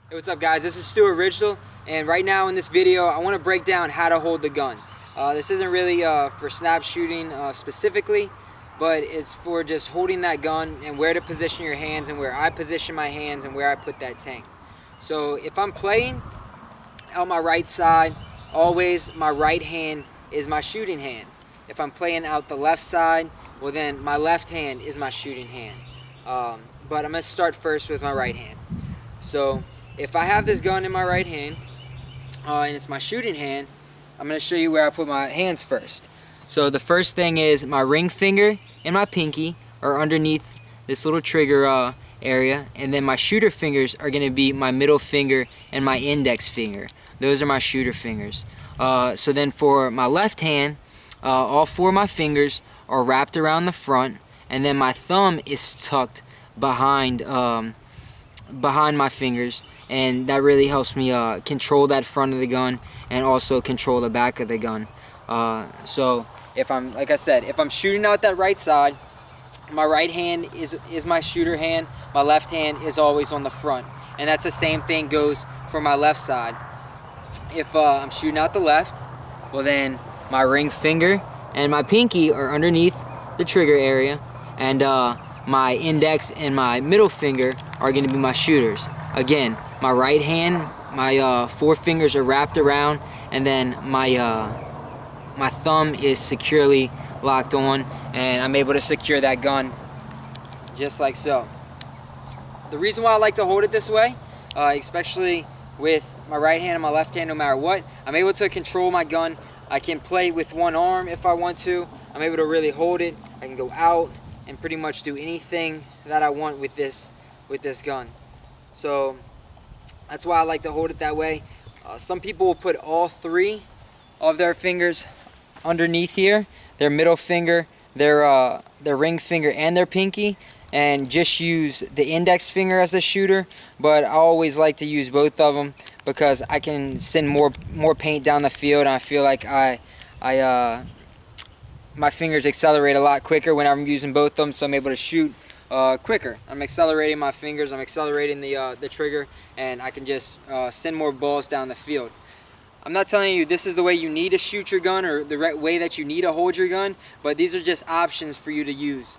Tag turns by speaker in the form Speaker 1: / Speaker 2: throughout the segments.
Speaker 1: Hey, what's up guys? This is Stu Original, and right now in this video I want to break down how to hold the gun. This isn't really for snap shooting specifically, but it's for just holding that gun and where to position your hands and where I position my hands and where I put that tank. So if I'm playing out my right side, always my right hand is my shooting hand. If I'm playing out the left side, well then my left hand is my shooting hand. But I'm going to start first with my right hand. So if I have this gun in my right hand and it's my shooting hand, I'm going to show you where I put my hands first. So the first thing is my ring finger and my pinky are underneath this little trigger area, and then my shooter fingers are going to be my middle finger and my index finger. Those are my shooter fingers. So then for my left hand, all four of my fingers are wrapped around the front, and then my thumb is tucked behind my fingers, and that really helps me control that front of the gun and also control the back of the gun. So if I'm, like I said, if I'm shooting out that right side, my right hand is my shooter hand, my left hand is always on the front, and that's the same thing goes for my left side. If I'm shooting out the left, well then my ring finger and my pinky are underneath the trigger area, and my index and my middle finger are going to be my shooters. Again, my right hand, my four fingers are wrapped around, and then my thumb is securely locked on, and I'm able to secure that gun just like so. The reason why I like to hold it this way, especially with my right hand and my left hand, no matter what, I'm able to control my gun. I can play with one arm if I want to. I'm able to really hold it. I can go out and pretty much do anything that I want with this gun. So that's why I like to hold it that way. Some people will put all three of their fingers underneath here, their middle finger, their ring finger, and their pinky, and just use the index finger as a shooter. But I always like to use both of them because I can send more paint down the field, and I feel like my fingers accelerate a lot quicker when I'm using both of them, so I'm able to shoot quicker. I'm accelerating my fingers, I'm accelerating the trigger, and I can just send more balls down the field. I'm not telling you this is the way you need to shoot your gun or the right way that you need to hold your gun, but these are just options for you to use.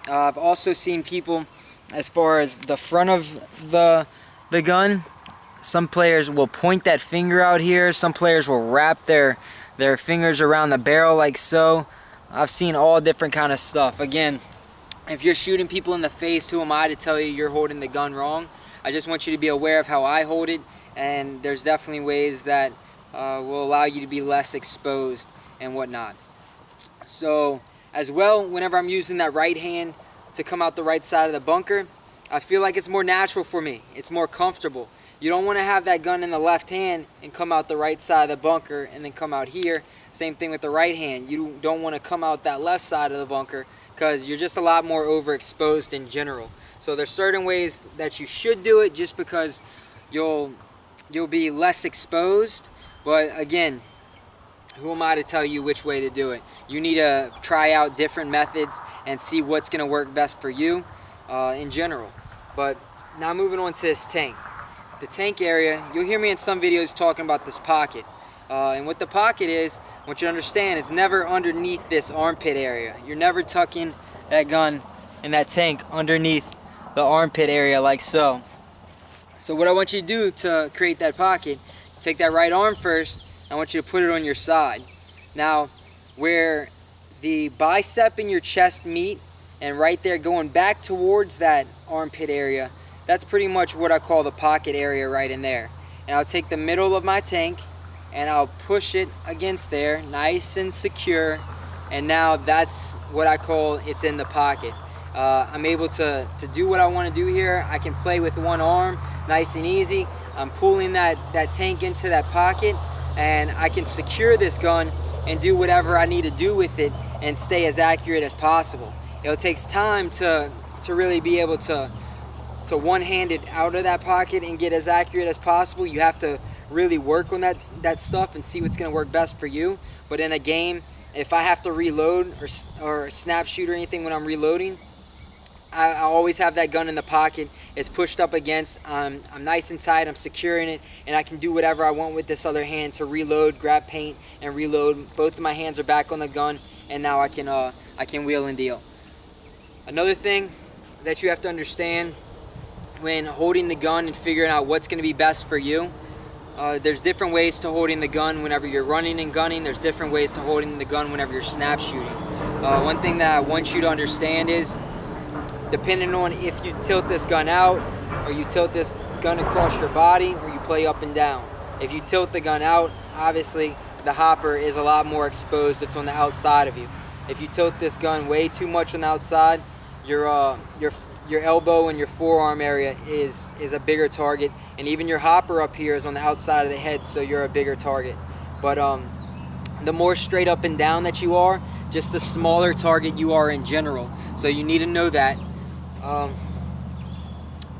Speaker 1: I've also seen people, as far as the front of the gun, some players will point that finger out here, some players will wrap their fingers around the barrel like so. I've seen all different kind of stuff. Again, if you're shooting people in the face, who am I to tell you you're holding the gun wrong? I just want you to be aware of how I hold it, and there's definitely ways that will allow you to be less exposed and whatnot. So as well, whenever I'm using that right hand to come out the right side of the bunker, I feel like it's more natural for me. It's more comfortable. You don't want to have that gun in the left hand and come out the right side of the bunker and then come out here. Same thing with the right hand. You don't want to come out that left side of the bunker because you're just a lot more overexposed in general. So there's certain ways that you should do it just because you'll be less exposed. But again, who am I to tell you which way to do it? You need to try out different methods and see what's going to work best for you in general. But now moving on to this tank. The tank area, you'll hear me in some videos talking about this pocket. And what the pocket is, I want you to understand, it's never underneath this armpit area. You're never tucking that gun in that tank underneath the armpit area like so. So what I want you to do to create that pocket, take that right arm first, I want you to put it on your side. Now, where the bicep and your chest meet, and right there going back towards that armpit area, that's pretty much what I call the pocket area right in there. And I'll take the middle of my tank and I'll push it against there, nice and secure, and now that's what I call it's in the pocket. I'm able to do what I want to do here. I can play with one arm, nice and easy. I'm pulling that tank into that pocket, and I can secure this gun and do whatever I need to do with it and stay as accurate as possible. It takes time to really be able to one-hand it out of that pocket and get as accurate as possible. You have to really work on that stuff and see what's going to work best for you. But in a game, if I have to reload or snap shoot or anything when I'm reloading, I always have that gun in the pocket, is pushed up against. I'm nice and tight, I'm securing it, and I can do whatever I want with this other hand to reload, grab paint, and reload. Both of my hands are back on the gun, and now I can wheel and deal. Another thing that you have to understand when holding the gun and figuring out what's going to be best for you, there's different ways to holding the gun whenever you're running and gunning. There's different ways to holding the gun whenever you're snap shooting. One thing that I want you to understand is, depending on if you tilt this gun out or you tilt this gun across your body or you play up and down. If you tilt the gun out, obviously the hopper is a lot more exposed. It's on the outside of you. If you tilt this gun way too much on the outside, your elbow and your forearm area is a bigger target, and even your hopper up here is on the outside of the head, so you're a bigger target. But the more straight up and down that you are, just the smaller target you are in general. So you need to know that.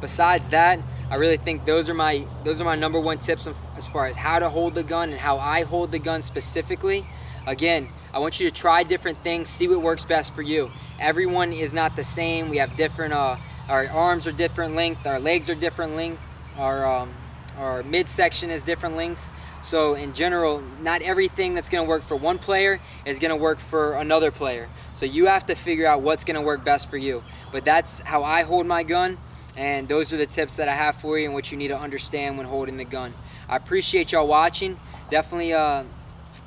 Speaker 1: Besides that, I really think those are my number one tips as far as how to hold the gun and how I hold the gun specifically. Again, I want you to try different things, see what works best for you. Everyone is not the same. We have different, our arms are different length, our legs are different length, our midsection is different lengths. So in general, not everything that's going to work for one player is going to work for another player. So you have to figure out what's going to work best for you. But that's how I hold my gun, and those are the tips that I have for you and what you need to understand when holding the gun. I appreciate y'all watching. Definitely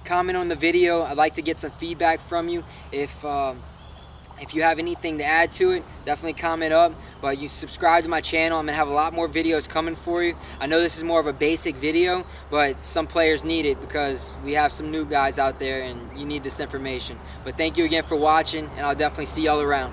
Speaker 1: comment on the video. I'd like to get some feedback from you. If you have anything to add to it, definitely comment up. But you subscribe to my channel. I'm going to have a lot more videos coming for you. I know this is more of a basic video, but some players need it because we have some new guys out there and you need this information. But thank you again for watching, and I'll definitely see y'all around.